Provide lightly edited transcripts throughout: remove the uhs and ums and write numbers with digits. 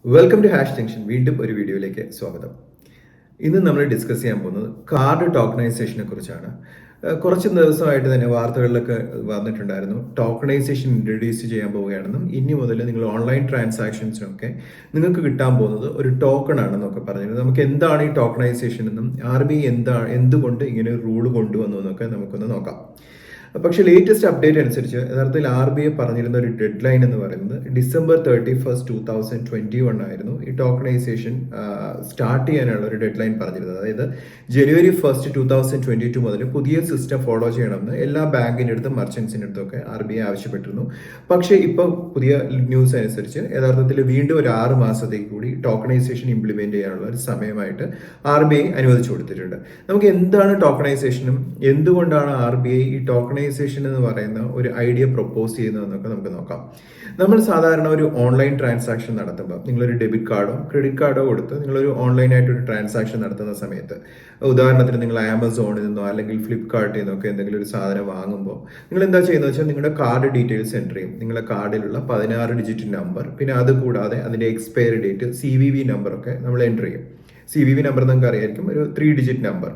Welcome to junction. വീണ്ടും ഒരു വീഡിയോയിലേക്ക് സ്വാഗതം. ഇന്ന് നമ്മൾ ഡിസ്കസ് ചെയ്യാൻ പോകുന്നത് കാർഡ് ടോക്കണൈസേഷനെ കുറിച്ചാണ്. കുറച്ച് ദിവസമായിട്ട് തന്നെ വാർത്തകളിലൊക്കെ വന്നിട്ടുണ്ടായിരുന്നു, ടോക്കണൈസേഷൻ ഇൻട്രൊഡ്യൂസ് ചെയ്യാൻ പോവുകയാണെന്നും ഇനി മുതൽ നിങ്ങൾ ഓൺലൈൻ ട്രാൻസാക്ഷൻസിനൊക്കെ നിങ്ങൾക്ക് കിട്ടാൻ പോകുന്നത് ഒരു ടോക്കൺ ആണെന്നൊക്കെ പറഞ്ഞിരുന്നു. നമുക്ക് എന്താണ് ഈ ടോക്കണൈസേഷൻ എന്നും RBI എന്തുകൊണ്ട് ഇങ്ങനെ ഒരു റൂൾ കൊണ്ടുവന്നു എന്നൊക്കെ നമുക്കൊന്ന് നോക്കാം. പക്ഷേ ലേറ്റസ്റ്റ് അപ്ഡേറ്റ് അനുസരിച്ച് യഥാർത്ഥത്തിൽ RBI പറഞ്ഞിരുന്ന ഒരു ഡെഡ് ലൈൻ എന്ന് പറയുന്നത് December 31st, 2021 ആയിരുന്നു ഈ ടോക്കണൈസേഷൻ സ്റ്റാർട്ട് ചെയ്യാനുള്ള ഒരു ഡെഡ് ലൈൻ പറഞ്ഞിരുന്നത്. അതായത് January 1st, 2022 മുതൽ പുതിയ സിസ്റ്റം ഫോളോ ചെയ്യണമെന്ന് എല്ലാ ബാങ്കിൻ്റെ അടുത്തും മർച്ചൻസിൻ്റെ അടുത്തൊക്കെ RBI ആവശ്യപ്പെട്ടിരുന്നു. പക്ഷേ ഇപ്പോൾ പുതിയ ന്യൂസ് അനുസരിച്ച് യഥാർത്ഥത്തിൽ വീണ്ടും ഒരു 6 മാസത്തേക്ക് കൂടി ടോക്കണൈസേഷൻ ഇംപ്ലിമെന്റ് ചെയ്യാനുള്ള ഒരു സമയമായിട്ട് RBI അനുവദിച്ചു കൊടുത്തിട്ടുണ്ട്. നമുക്ക് എന്താണ് ടോക്കണൈസേഷനും എന്തുകൊണ്ടാണ് RBI ഈ ടോക്കണൈസേഷൻ എന്ന് പറയുന്ന ഒരു ഐഡിയ പ്രൊപ്പോസ് ചെയ്യുന്നതെന്നൊക്കെ നമുക്ക് നോക്കാം. നമ്മൾ സാധാരണ ഒരു ഓൺലൈൻ ട്രാൻസാക്ഷൻ നടത്തുമ്പോൾ നിങ്ങളൊരു ഡെബിറ്റ് കാർഡോ ക്രെഡിറ്റ് കാർഡോ കൊടുത്ത് നിങ്ങളൊരു ഓൺലൈനായിട്ട് ഒരു ട്രാൻസാക്ഷൻ നടത്തുന്ന സമയത്ത്, ഉദാഹരണത്തിന് നിങ്ങൾ ആമസോണിൽ നിന്നോ അല്ലെങ്കിൽ ഫ്ലിപ്കാർട്ടിൽ നിന്നൊക്കെ എന്തെങ്കിലും ഒരു സാധനം വാങ്ങുമ്പോൾ നിങ്ങൾ എന്താ ചെയ്യുന്നത് വെച്ചാൽ നിങ്ങളുടെ കാർഡ് ഡീറ്റെയിൽസ് എൻ്റർ ചെയ്യും. നിങ്ങളുടെ കാർഡിലുള്ള 16 ഡിജിറ്റ് നമ്പർ, പിന്നെ അതുകൂടാതെ അതിൻ്റെ എക്സ്പയറി ഡേറ്റ്, CVV നമ്പറൊക്കെ നമ്മൾ എൻ്റർ ചെയ്യും. CVV നമ്പർ നിങ്ങൾക്ക് അറിയായിരിക്കും, ഒരു 3 ഡിജിറ്റ് നമ്പർ.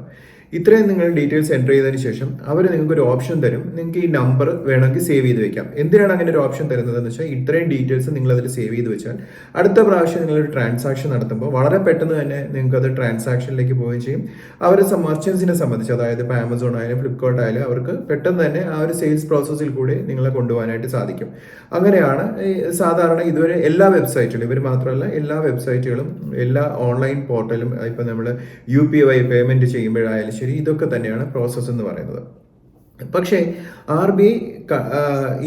ഇത്രയും നിങ്ങൾ ഡീറ്റെയിൽസ് എൻ്റർ ചെയ്തതിന് ശേഷം അവർ നിങ്ങൾക്ക് ഒരു ഓപ്ഷൻ തരും, നിങ്ങൾക്ക് ഈ നമ്പർ വേണമെങ്കിൽ സേവ് ചെയ്ത് വെക്കാം. എന്തിനാണ് അങ്ങനെ ഒരു ഓപ്ഷൻ തരുന്നത് എന്ന് വെച്ചാൽ ഇത്രയും ഡീറ്റെയിൽസ് നിങ്ങൾ അതിൽ സേവ് ചെയ്ത് വെച്ചാൽ അടുത്ത പ്രാവശ്യം നിങ്ങളൊരു ട്രാൻസാക്ഷൻ നടത്തുമ്പോൾ വളരെ പെട്ടെന്ന് തന്നെ നിങ്ങൾക്ക് അത് ട്രാൻസാക്ഷനിലേക്ക് പോവുകയും ചെയ്യും. അവരെ മർച്ചൻസിനെ സംബന്ധിച്ച്, അതായത് ഇപ്പോൾ ആമസോൺ ആയാലും ഫ്ലിപ്കാർട്ട് ആയാലും അവർക്ക് പെട്ടെന്ന് തന്നെ ആ ഒരു സെയിൽസ് പ്രോസസ്സിൽ കൂടി നിങ്ങളെ കൊണ്ടുപോകാനായിട്ട് സാധിക്കും. അങ്ങനെയാണ് സാധാരണ ഇതുവരെ എല്ലാ വെബ്സൈറ്റുകളും, ഇവർ മാത്രമല്ല എല്ലാ വെബ്സൈറ്റുകളും എല്ലാ ഓൺലൈൻ പോർട്ടലും ഇപ്പം നമ്മൾ UPI പേയ്മെൻറ്റ് ചെയ്യുമ്പോഴായാലും ശരി, ഇതൊക്കെ തന്നെയാണ് പ്രോസസ്സ് എന്ന് പറയുന്നത്. പക്ഷേ RBI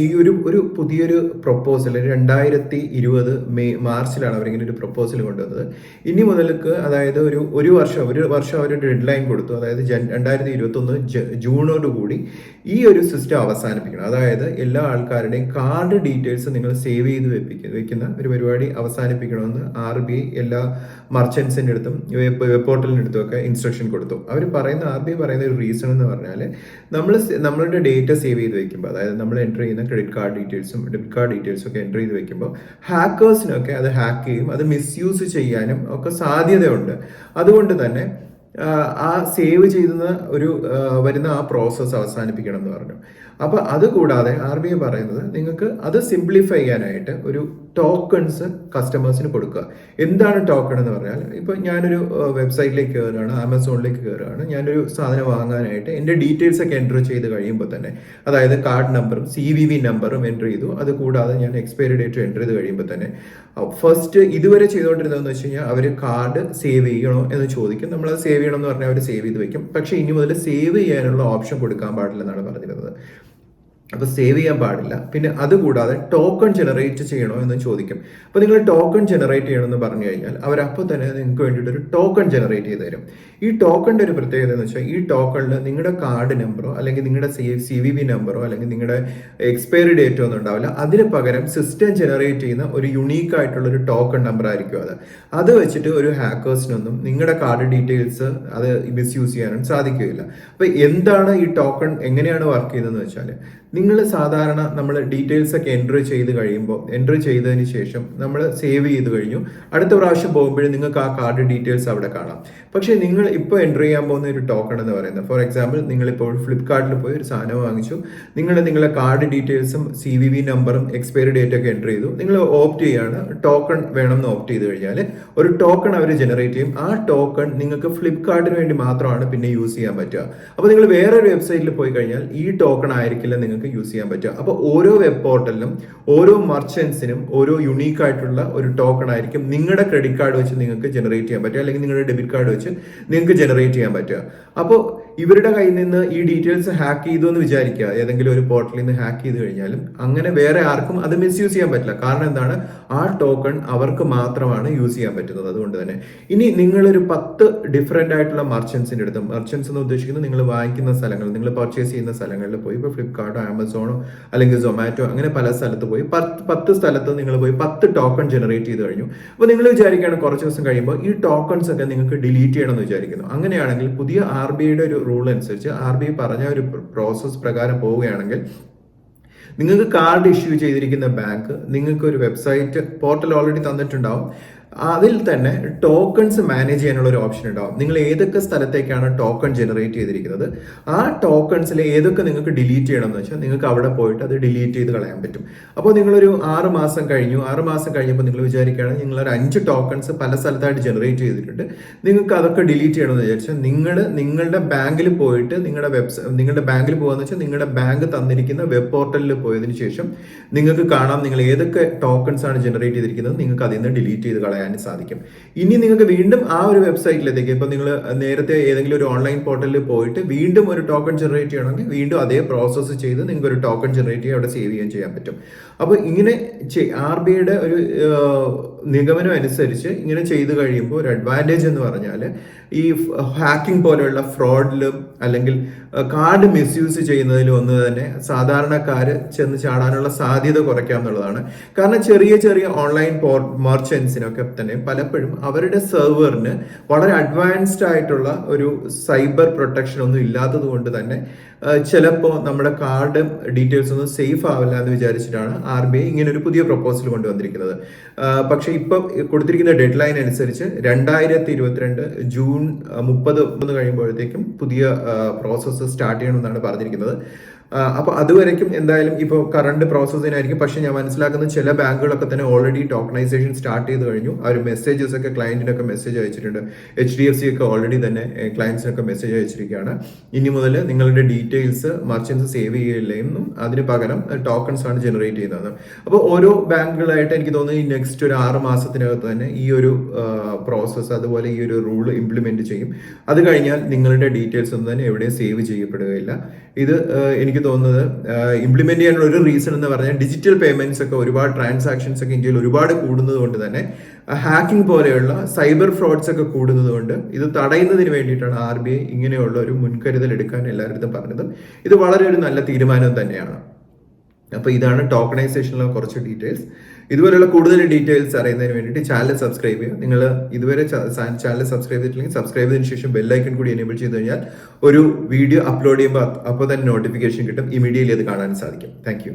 ഈ ഒരു പുതിയൊരു പ്രൊപ്പോസൽ 2020 മാർച്ചിലാണ് അവരിങ്ങനെ ഒരു പ്രൊപ്പോസൽ കൊണ്ടുവന്നത്. ഇനി മുതൽക്ക്, അതായത് ഒരു വർഷം അവർ ഡെഡ് ലൈൻ കൊടുത്തു. അതായത് 2021 ജൂണോടുകൂടി ഈ ഒരു സിസ്റ്റം അവസാനിപ്പിക്കണം. അതായത് എല്ലാ ആൾക്കാരുടെയും കാർഡ് ഡീറ്റെയിൽസ് നിങ്ങൾ സേവ് ചെയ്ത് വെക്കുന്ന ഒരു പരിപാടി അവസാനിപ്പിക്കണമെന്ന് RBI എല്ലാ മർച്ചൻസിൻ്റെ അടുത്തും വെബ് പോർട്ടലിൻ്റെ അടുത്തും ഒക്കെ ഇൻസ്ട്രക്ഷൻ കൊടുത്തു. RBI പറയുന്ന ഒരു റീസൺ എന്ന് പറഞ്ഞാൽ നമ്മളുടെ ഡേറ്റ സേവ് ചെയ്ത് വെക്കുമ്പോൾ, അതായത് നമ്മൾ എൻ്റർ ചെയ്യുന്ന ക്രെഡിറ്റ് കാർഡ് ഡീറ്റെയിൽസും ഡെബിറ്റ് കാർഡ് ഡീറ്റെയിൽസും ഒക്കെ എൻ്റർ ചെയ്ത് വെക്കുമ്പോൾ ഹാക്കേഴ്സിനൊക്കെ അത് ഹാക്ക് ചെയ്യും, അത് മിസ്യൂസ് ചെയ്യാനും ഒക്കെ സാധ്യതയുണ്ട്. അതുകൊണ്ട് തന്നെ ആ സേവ് ചെയ്യുന്ന വരുന്ന ആ പ്രോസസ്സ് അവസാനിപ്പിക്കണം എന്ന് പറഞ്ഞു. അപ്പോൾ അതുകൂടാതെ RBI പറയുന്നത് നിങ്ങൾക്ക് അത് സിംപ്ലിഫൈ ചെയ്യാനായിട്ട് ഒരു ടോക്കൺസ് കസ്റ്റമേഴ്സിന് കൊടുക്കുക. എന്താണ് ടോക്കൺ എന്ന് പറഞ്ഞാൽ, ഇപ്പോൾ ഞാനൊരു വെബ്സൈറ്റിലേക്ക് കയറുകയാണ്, ആമസോണിലേക്ക് കയറുകയാണ്, ഞാനൊരു സാധനം വാങ്ങാനായിട്ട് എൻ്റെ ഡീറ്റെയിൽസ് ഒക്കെ എൻ്റർ ചെയ്ത് കഴിയുമ്പോൾ തന്നെ, അതായത് കാർഡ് നമ്പറും CVV നമ്പറും എൻ്റർ ചെയ്തു, അതുകൂടാതെ ഞാൻ എക്സ്പയറി ഡേറ്റും എൻ്റർ ചെയ്ത് കഴിയുമ്പോൾ തന്നെ ഫസ്റ്റ് ഇതുവരെ ചെയ്തുകൊണ്ടിരുന്നതെന്ന് വെച്ച് കഴിഞ്ഞാൽ അവർ കാർഡ് സേവ് ചെയ്യണോ എന്ന് ചോദിക്കും. നമ്മളത് സേവ് ചെയ്യണം എന്ന് പറഞ്ഞാൽ അവർ സേവ് ചെയ്ത് വെക്കും. പക്ഷേ ഇനി മുതൽ സേവ് ചെയ്യാനുള്ള ഓപ്ഷൻ കൊടുക്കാൻ പാടില്ലെന്നാണ് പറഞ്ഞിരുന്നത്. അപ്പോൾ സേവ് ചെയ്യാൻ പാടില്ല. പിന്നെ അതുകൂടാതെ ടോക്കൺ ജനറേറ്റ് ചെയ്യണോ എന്ന് ചോദിക്കും. അപ്പോൾ നിങ്ങൾ ടോക്കൺ ജനറേറ്റ് ചെയ്യണമെന്ന് പറഞ്ഞു കഴിഞ്ഞാൽ അവരപ്പോൾ തന്നെ നിങ്ങൾക്ക് വേണ്ടിയിട്ട് ഒരു ടോക്കൺ ജനറേറ്റ് ചെയ്ത് തരും. ഈ ടോക്കണിൻ്റെ ഒരു പ്രത്യേകത എന്ന് വെച്ചാൽ ഈ ടോക്കണിൽ നിങ്ങളുടെ കാർഡ് നമ്പറോ അല്ലെങ്കിൽ നിങ്ങളുടെ CVV നമ്പറോ അല്ലെങ്കിൽ നിങ്ങളുടെ എക്സ്പയറി ഡേറ്റോ ഒന്നും ഉണ്ടാവില്ല. അതിന് പകരം സിസ്റ്റം ജനറേറ്റ് ചെയ്യുന്ന ഒരു യുണീക്ക് ആയിട്ടുള്ള ഒരു ടോക്കൺ നമ്പർ ആയിരിക്കും അത് വെച്ചിട്ട് ഒരു ഹാക്കേഴ്സിനൊന്നും നിങ്ങളുടെ കാർഡ് ഡീറ്റെയിൽസ് അത് മിസ്യൂസ് ചെയ്യാനും സാധിക്കുകയില്ല. അപ്പോൾ എന്താണ് ഈ ടോക്കൺ, എങ്ങനെയാണ് വർക്ക് ചെയ്യുന്നതെന്ന് വെച്ചാൽ, നിങ്ങൾ സാധാരണ നമ്മൾ ഡീറ്റെയിൽസ് ഒക്കെ എൻ്റർ ചെയ്തതിന് ശേഷം നമ്മൾ സേവ് ചെയ്ത് കഴിഞ്ഞു, അടുത്ത പ്രാവശ്യം പോകുമ്പോഴും നിങ്ങൾക്ക് ആ കാർഡ് ഡീറ്റെയിൽസ് അവിടെ കാണാം. പക്ഷേ നിങ്ങൾ ഇപ്പോൾ എൻ്റർ ചെയ്യാൻ പോകുന്ന ഒരു ടോക്കൺ എന്ന് പറയുന്നത്, ഫോർ എക്സാമ്പിൾ നിങ്ങളിപ്പോൾ ഫ്ലിപ്കാർട്ടിൽ പോയി ഒരു സാധനം വാങ്ങിച്ചു, നിങ്ങളുടെ കാർഡ് ഡീറ്റെയിൽസും CVV നമ്പറും എക്സ്പയറി ഡേറ്റ് ഒക്കെ എൻ്റർ ചെയ്തു, നിങ്ങൾ ഓപ്റ്റ് ചെയ്യാണ് ടോക്കൺ വേണമെന്ന് ഓപ്റ്റ് ചെയ്ത് കഴിഞ്ഞാൽ ഒരു ടോക്കൺ അവർ ജനറേറ്റ് ചെയ്യും. ആ ടോക്കൺ നിങ്ങൾക്ക് ഫ്ലിപ്കാർട്ടിന് വേണ്ടി മാത്രമാണ് പിന്നെ യൂസ് ചെയ്യാൻ പറ്റുക. അപ്പോൾ നിങ്ങൾ വേറൊരു വെബ്സൈറ്റിൽ പോയി കഴിഞ്ഞാൽ ഈ ടോക്കൺ ആയിരിക്കില്ല നിങ്ങൾക്ക് യൂസ് ചെയ്യാൻ പറ്റുക. അപ്പോൾ ഓരോ വെബ് പോർട്ടലിലും ഓരോ മർച്ചൻസിനും ഓരോ യുണീക്ക് ആയിട്ടുള്ള ഒരു ടോക്കൺ ആയിരിക്കും നിങ്ങളുടെ ക്രെഡിറ്റ് കാർഡ് വെച്ച് നിങ്ങൾക്ക് ജനറേറ്റ് ചെയ്യാൻ പറ്റുക, അല്ലെങ്കിൽ നിങ്ങളുടെ ഡെബിറ്റ് കാർഡ് വെച്ച് നിങ്ങൾക്ക് ജനറേറ്റ് ചെയ്യാൻ പറ്റുക. അപ്പോൾ ഇവരുടെ കയ്യിൽ നിന്ന് ഈ ഡീറ്റെയിൽസ് ഹാക്ക് ചെയ്തു എന്ന് വിചാരിക്കുക, ഏതെങ്കിലും ഒരു പോർട്ടലിൽ നിന്ന് ഹാക്ക് ചെയ്ത് കഴിഞ്ഞാലും അങ്ങനെ വേറെ ആർക്കും അത് മിസ്യൂസ് ചെയ്യാൻ പറ്റില്ല. കാരണം എന്താണ്, ആ ടോക്കൺ അവർക്ക് മാത്രമാണ് യൂസ് ചെയ്യാൻ പറ്റുന്നത്. അതുകൊണ്ട് തന്നെ ഇനി നിങ്ങളൊരു 10 ഡിഫറെൻ്റ് ആയിട്ടുള്ള മർച്ചൻസിൻ്റെ അടുത്ത്, മർച്ചൻസ് എന്ന് ഉദ്ദേശിക്കുന്നത് നിങ്ങൾ വാങ്ങിക്കുന്ന സ്ഥലങ്ങൾ, നിങ്ങൾ പർച്ചേസ് ചെയ്യുന്ന സ്ഥലങ്ങളിൽ പോയി, ഇപ്പോൾ ഫ്ലിപ്കാർട്ടോ ആമസോണോ അല്ലെങ്കിൽ സൊമാറ്റോ അങ്ങനെ പല സ്ഥലത്ത് പോയി 10 സ്ഥലത്ത് നിങ്ങൾ പോയി 10 ടോക്കൺ ജനറേറ്റ് ചെയ്ത് കഴിഞ്ഞു. അപ്പോൾ നിങ്ങൾ വിചാരിക്കുകയാണ് കുറച്ച് ദിവസം കഴിയുമ്പോൾ ഈ ടോക്കൺസ് ഒക്കെ നിങ്ങൾക്ക് ഡിലീറ്റ് ചെയ്യണമെന്ന് വിചാരിക്കുന്നു. അങ്ങനെയാണെങ്കിൽ പുതിയ RBIയുടെ ഒരു റൂൾ അനുസരിച്ച്, RBI പറഞ്ഞ ഒരു പ്രോസസ് പ്രകാരം പോവുകയാണെങ്കിൽ, നിങ്ങൾക്ക് കാർഡ് ഇഷ്യൂ ചെയ്തിരിക്കുന്ന ബാങ്ക് നിങ്ങൾക്ക് ഒരു വെബ്സൈറ്റ് പോർട്ടൽ ഓൾറെഡി തന്നിട്ടുണ്ടാവും. അതിൽ തന്നെ ടോക്കൺസ് മാനേജ് ചെയ്യാനുള്ള ഒരു ഓപ്ഷൻ ഉണ്ടാവും. നിങ്ങൾ ഏതൊക്കെ സ്ഥലത്തേക്കാണ് ടോക്കൺ ജനറേറ്റ് ചെയ്തിരിക്കുന്നത്, ആ ടോക്കൺസിൽ ഏതൊക്കെ നിങ്ങൾക്ക് ഡിലീറ്റ് ചെയ്യണം എന്ന് വെച്ചാൽ നിങ്ങൾക്ക് അവിടെ പോയിട്ട് അത് ഡിലീറ്റ് ചെയ്ത് കളയാൻ പറ്റും. അപ്പോൾ നിങ്ങളൊരു 6 മാസം കഴിഞ്ഞപ്പോൾ നിങ്ങൾ വിചാരിക്കുകയാണ് നിങ്ങളൊരു 5 ടോക്കൺസ് പല സ്ഥലത്തായിട്ട് ജനറേറ്റ് ചെയ്തിട്ടുണ്ട്, നിങ്ങൾക്ക് അതൊക്കെ ഡിലീറ്റ് ചെയ്യണമെന്ന് വിചാരിച്ചാൽ നിങ്ങളുടെ ബാങ്കിൽ പോയിട്ട് നിങ്ങളുടെ ബാങ്കിൽ പോകാന്ന് വെച്ചാൽ നിങ്ങളുടെ ബാങ്ക് തന്നിരിക്കുന്ന വെബ് പോർട്ടലിൽ പോയതിനു ശേഷം നിങ്ങൾക്ക് കാണാം നിങ്ങൾ ഏതൊക്കെ ടോക്കൺസ് ആണ് ജനറേറ്റ് ചെയ്തിരിക്കുന്നത്, നിങ്ങൾക്ക് അതിൽ നിന്ന് ഡിലീറ്റ് ചെയ്ത് കളയാൻ സാധിക്കും. ഇനി നിങ്ങൾക്ക് വീണ്ടും ആ ഒരു വെബ്സൈറ്റിലേക്ക്, ഇപ്പൊ നിങ്ങൾ നേരത്തെ ഏതെങ്കിലും ഒരു ഓൺലൈൻ പോർട്ടലിൽ പോയിട്ട് വീണ്ടും ഒരു ടോക്കൺ ജനറേറ്റ് ചെയ്യണമെങ്കിൽ വീണ്ടും അതേ പ്രോസസ്സ് ചെയ്ത് നിങ്ങൾക്ക് ഒരു ടോക്കൺ ജനറേറ്റ് ചെയ്ത് അവിടെ സേവ് ചെയ്യാൻ പറ്റും. അപ്പോൾ ഇങ്ങനെ RBIയുടെ ഒരു നിഗമനം അനുസരിച്ച് ഇങ്ങനെ ചെയ്തു കഴിയുമ്പോൾ ഒരു അഡ്വാൻറ്റേജ് എന്ന് പറഞ്ഞാൽ ഈ ഹാക്കിംഗ് പോലെയുള്ള ഫ്രോഡിലും അല്ലെങ്കിൽ കാർഡ് മിസ്യൂസ് ചെയ്യുന്നതിലും ഒന്ന് തന്നെ സാധാരണക്കാർ ചെന്ന് ചാടാനുള്ള സാധ്യത കുറയ്ക്കാം എന്നുള്ളതാണ്. കാരണം ചെറിയ ചെറിയ ഓൺലൈൻ മെർച്ചൻസിനൊക്കെ തന്നെ പലപ്പോഴും അവരുടെ സെർവറിന് വളരെ അഡ്വാൻസ്ഡ് ആയിട്ടുള്ള ഒരു സൈബർ പ്രൊട്ടക്ഷൻ ഒന്നും ഇല്ലാത്തത് കൊണ്ട് തന്നെ ചിലപ്പോൾ നമ്മുടെ കാർഡ് ഡീറ്റെയിൽസ് ഒന്നും സേഫ് ആവില്ല എന്ന് വിചാരിച്ചിട്ടാണ് RBI ഇങ്ങനെ ഒരു പുതിയ പ്രപ്പോസൽ കൊണ്ടുവന്നിരിക്കുന്നത്. പക്ഷെ ഇപ്പം കൊടുത്തിരിക്കുന്ന ഡെഡ് ലൈൻ അനുസരിച്ച് 2022 ജൂൺ 30 കഴിയുമ്പോഴത്തേക്കും പുതിയ പ്രോസസ്സ് സ്റ്റാർട്ട് ചെയ്യണമെന്നാണ് പറഞ്ഞിരിക്കുന്നത്. അപ്പൊ അതുവരയ്ക്കും എന്തായാലും ഇപ്പോൾ കറണ്ട് പ്രോസസ്സിനായിരിക്കും. പക്ഷെ ഞാൻ മനസ്സിലാക്കുന്ന ചില ബാങ്കുകളൊക്കെ തന്നെ ടോക്കണൈസേഷൻ സ്റ്റാർട്ട് ചെയ്ത് കഴിഞ്ഞു. ആ ഒരു മെസ്സേജസ് ഒക്കെ ക്ലയന്റിനൊക്കെ മെസ്സേജ് അയച്ചിട്ടുണ്ട്. HDFC ഒക്കെ ഓൾറെഡി തന്നെ ക്ലയൻസിനൊക്കെ മെസ്സേജ് അയച്ചിരിക്കുകയാണ്. ഇനി മുതൽ നിങ്ങളുടെ ഡീറ്റെയിൽസ് മർച്ചൻസ് സേവ് ചെയ്യില്ലെന്നും അതിന് പകരം ടോക്കൺസ് ആണ് ജനറേറ്റ് ചെയ്യുന്നത്. അപ്പോൾ ഓരോ ബാങ്കുകളായിട്ട് എനിക്ക് തോന്നുന്നു ഈ നെക്സ്റ്റ് ഒരു 6 മാസത്തിനകത്ത് തന്നെ ഈ ഒരു പ്രോസസ്സ് അതുപോലെ ഈ ഒരു റൂൾ ഇംപ്ലിമെന്റ് ചെയ്യും. അത് കഴിഞ്ഞാൽ നിങ്ങളുടെ ഡീറ്റെയിൽസ് ഒന്നും തന്നെ എവിടെയും സേവ് ചെയ്യപ്പെടുകയില്ല. ഇത് എനിക്ക് തോന്നുന്നത് ഇംപ്ലിമെന്റ് ചെയ്യാനുള്ള ഒരു റീസൺ എന്ന് പറഞ്ഞാൽ ഡിജിറ്റൽ പേയ്മെന്റ്സ് ഒക്കെ ഒരുപാട് ട്രാൻസാക്ഷൻസ് ഒക്കെ ഇന്ത്യയിൽ ഒരുപാട് കൂടുന്നത് കൊണ്ട് തന്നെ ഹാക്കിംഗ് പോലെയുള്ള സൈബർ ഫ്രോഡ്സ് ഒക്കെ കൂടുന്നത് കൊണ്ട് ഇത് തടയുന്നതിന് വേണ്ടിയിട്ടാണ് RBI ഇങ്ങനെയുള്ള ഒരു മുൻകരുതൽ എടുക്കാൻ എല്ലാവരുടെ പറഞ്ഞതും. ഇത് വളരെ ഒരു നല്ല തീരുമാനം തന്നെയാണ്. അപ്പോൾ ഇതാണ് ടോക്കണൈസേഷനിലെ കുറച്ച് ഡീറ്റെയിൽസ്. ഇതുപോലെയുള്ള കൂടുതൽ ഡീറ്റെയിൽസ് അറിയുന്നതിന് വേണ്ടിയിട്ട് ചാനൽ സബ്സ്ക്രൈബ് ചെയ്യുക. നിങ്ങൾ ഇതുവരെ ചാനൽ സബ്സ്ക്രൈബ് ചെയ്തിട്ടില്ലെങ്കിൽ സബ്സ്ക്രൈബ് ചെയ്തതിനു ശേഷം ബെല്ലൈക്കൺ കൂടി എനേബിൾ ചെയ്ത് കഴിഞ്ഞാൽ ഒരു വീഡിയോ അപ്ലോഡ് ചെയ്യുമ്പോൾ അപ്പോൾ തന്നെ നോട്ടിഫിക്കേഷൻ കിട്ടും. ഇമീഡിയറ്റ്ലി അത് കാണാൻ സാധിക്കും. താങ്ക്